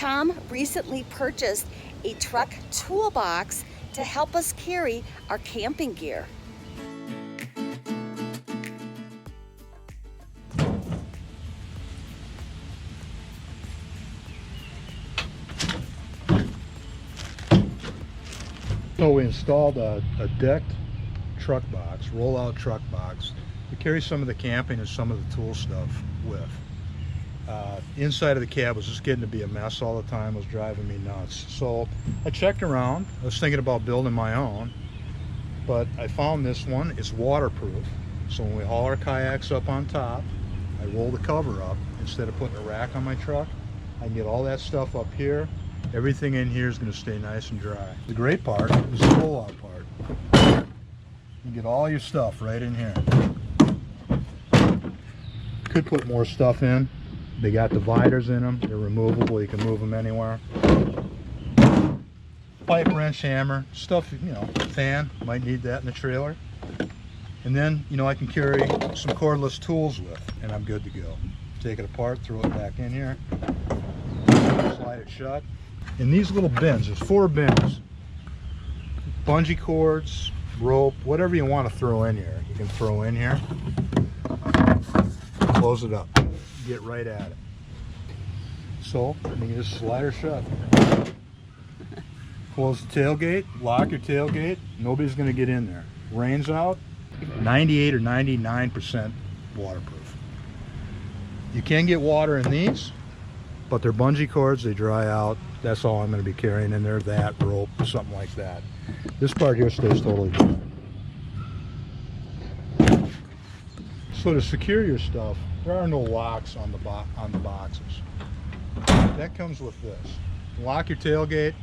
Tom recently purchased a truck toolbox to help us carry our camping gear. So we installed a decked truck box, roll-out truck box, to carry some of the camping and some of the tool stuff with. Inside of the cab was just getting to be a mess all the time. It was driving me nuts. So I checked around. I was thinking about building my own, but I found this one. It's waterproof. So when we haul our kayaks up on top, I roll the cover up. Instead of putting a rack on my truck, I can get all that stuff up here. Everything in here is going to stay nice and dry. The great part is the roll-out part. You get all your stuff right in here. Could put more stuff in. They got dividers in them. They're removable. You can move them anywhere. Pipe wrench, hammer, stuff, you know, fan. Might need that in the trailer. And then, you know, I can carry some cordless tools with, and I'm good to go. Take it apart, throw it back in here, slide it shut. In these little bins, there's 4 bins. Bungee cords, rope, whatever you want to throw in here, you can throw in here. Close it up. Get right at it. So, you can just slide her shut. Close the tailgate, lock your tailgate, nobody's going to get in there. Rain's out, 98 or 99% waterproof. You can get water in these, but they're bungee cords, they dry out. That's all I'm going to be carrying in there, that, rope, something like that. This part here stays totally dry. So to secure your stuff, there are no locks on the boxes. That comes with this. Lock your tailgate,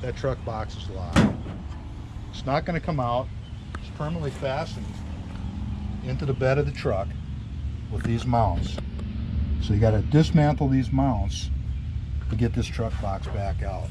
that truck box is locked. It's not going to come out. It's permanently fastened into the bed of the truck with these mounts. So you got to dismantle these mounts to get this truck box back out.